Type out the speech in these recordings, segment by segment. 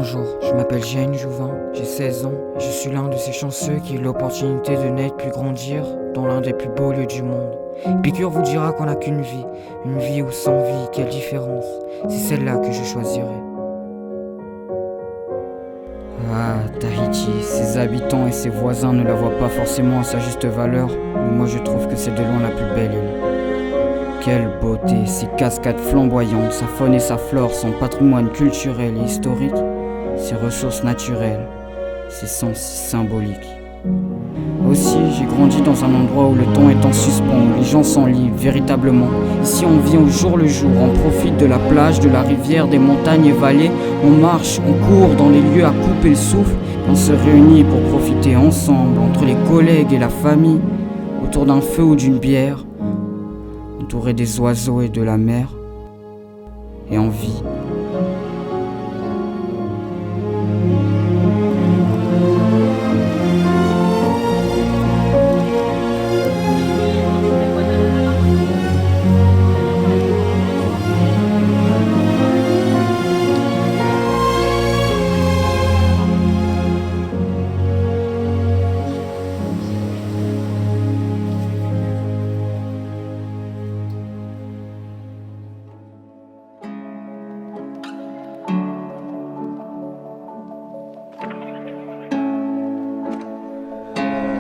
Bonjour, je m'appelle Jeanne Jouvin, j'ai 16 ans et je suis l'un de ces chanceux qui a eu l'opportunité de naître puis grandir dans l'un des plus beaux lieux du monde. Épicure vous dira qu'on n'a qu'une vie, une vie ou sans vie, quelle différence, c'est celle-là que je choisirai. Ah, Tahiti, ses habitants et ses voisins ne la voient pas forcément à sa juste valeur, mais moi je trouve que c'est de loin la plus belle île. Quelle beauté, ses cascades flamboyantes, sa faune et sa flore, son patrimoine culturel et historique, ses ressources naturelles, ses sens si symboliques. Aussi, j'ai grandi dans un endroit où le temps est en suspens, où les gens sont libres, véritablement. Ici, on vit au jour le jour, on profite de la plage, de la rivière, des montagnes et vallées. On marche, on court dans les lieux à couper le souffle. On se réunit pour profiter ensemble, entre les collègues et la famille, autour d'un feu ou d'une bière, entouré des oiseaux et de la mer, et en vie.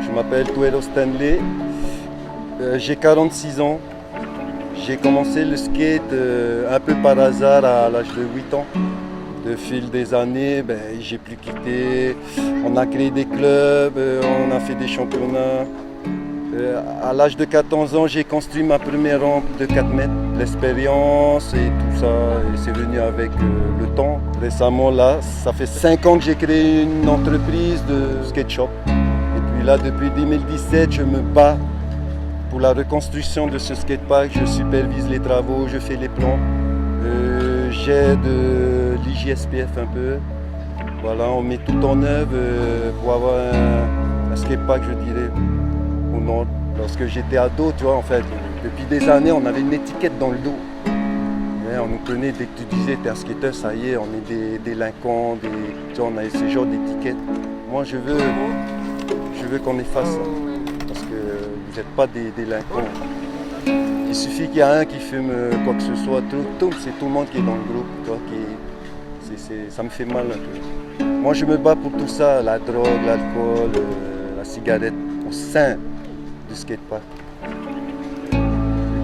Je m'appelle Tuelo Stanley, j'ai 46 ans. J'ai commencé le skate un peu par hasard à l'âge de 8 ans. De fil des années, j'ai plus quitté. On a créé des clubs, on a fait des championnats. À l'âge de 14 ans, j'ai construit ma première rampe de 4 mètres. L'expérience et tout ça, et c'est venu avec le temps. Récemment, là, ça fait 5 ans que j'ai créé une entreprise de skate shop. Là, depuis 2017, je me bats pour la reconstruction de ce skatepark. Je supervise les travaux, je fais les plans, j'aide l'IJSPF un peu. Voilà, on met tout en œuvre pour avoir un skatepark, je dirais, au nord. Lorsque j'étais ado, tu vois, en fait, depuis des années, on avait une étiquette dans le dos. Et on nous prenait, dès que tu disais t'es un skateur, ça y est, on est des délinquants, tu vois, on avait ce genre d'étiquette. Moi, je veux qu'on efface ça, parce que vous n'êtes pas des délinquants. Il suffit qu'il y a un qui fume quoi que ce soit, c'est tout le monde qui est dans le groupe, tu vois, ça me fait mal un peu. Moi je me bats pour tout ça, la drogue, l'alcool, la cigarette, au sein du skatepark.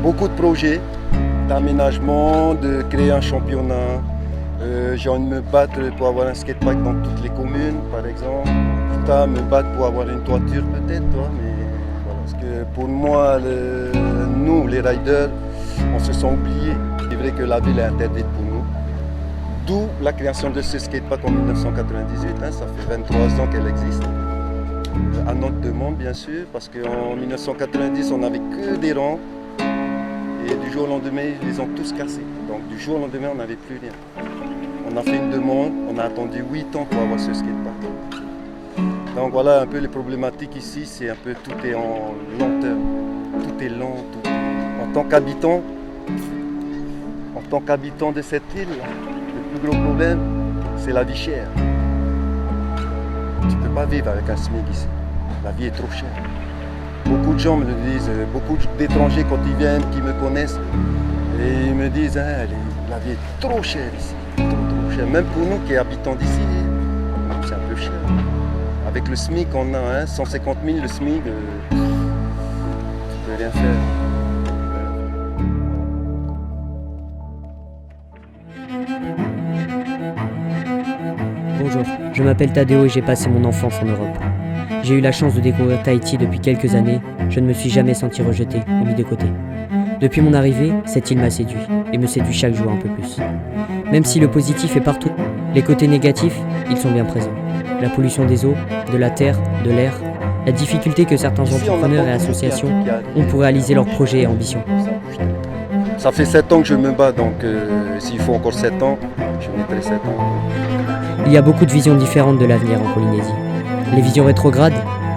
Beaucoup de projets d'aménagement, de créer un championnat. J'ai envie de me battre pour avoir un skatepark dans toutes les communes, par exemple. Me battre pour avoir une toiture peut-être, mais voilà. Parce que pour moi, nous les riders, on se sent oubliés. C'est vrai que la ville est interdite pour nous. D'où la création de ce skatepark en 1998, ça fait 23 ans qu'elle existe. À notre demande bien sûr, parce qu'en 1990 on n'avait que des rangs et du jour au lendemain ils les ont tous cassés. Donc du jour au lendemain on n'avait plus rien. On a fait une demande, on a attendu 8 ans pour avoir ce skatepark. Donc voilà un peu les problématiques ici, c'est un peu tout est en lenteur, tout est lent. En tant qu'habitant de cette île, le plus gros problème, c'est la vie chère. Tu ne peux pas vivre avec un SMIC ici, la vie est trop chère. Beaucoup de gens me le disent, beaucoup d'étrangers quand ils viennent, qui me connaissent, et ils me disent la vie est trop chère ici, trop chère. Même pour nous qui habitons d'ici, c'est un peu cher. Avec le SMIC, on a 150 000 le SMIC, tu peux rien faire. Bonjour, je m'appelle Tadeo et j'ai passé mon enfance en Europe. J'ai eu la chance de découvrir Tahiti depuis quelques années, je ne me suis jamais senti rejeté ou mis de côté. Depuis mon arrivée, cette île m'a séduit et me séduit chaque jour un peu plus. Même si le positif est partout, les côtés négatifs, ils sont bien présents. La pollution des eaux, de la terre, de l'air, la difficulté que certains entrepreneurs et associations ont pour réaliser leurs projets et ambitions. Ça fait 7 ans que je me bats, donc s'il faut encore 7 ans, je mettrai 7 ans. Il y a beaucoup de visions différentes de l'avenir en Polynésie. Les visions rétrogrades,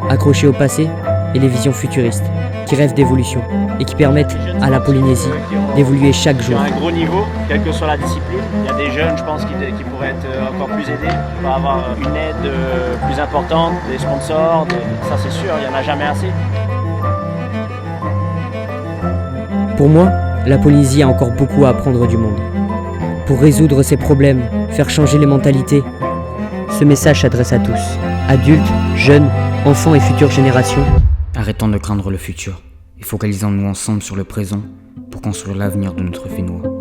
accrochées au passé, et les visions futuristes, qui rêvent d'évolution et qui permettent à la Polynésie d'évoluer chaque jour. Il y a un gros niveau, quelle que soit la discipline. Il y a des jeunes, je pense, qui pourraient être encore plus aidés, pour avoir une aide plus importante, des sponsors, ça c'est sûr, il n'y en a jamais assez. Pour moi, la Polynésie a encore beaucoup à apprendre du monde. Pour résoudre ses problèmes, faire changer les mentalités, ce message s'adresse à tous, adultes, jeunes, enfants et futures générations. Arrêtons de craindre le futur et focalisons-nous ensemble sur le présent pour construire l'avenir de notre Fénois.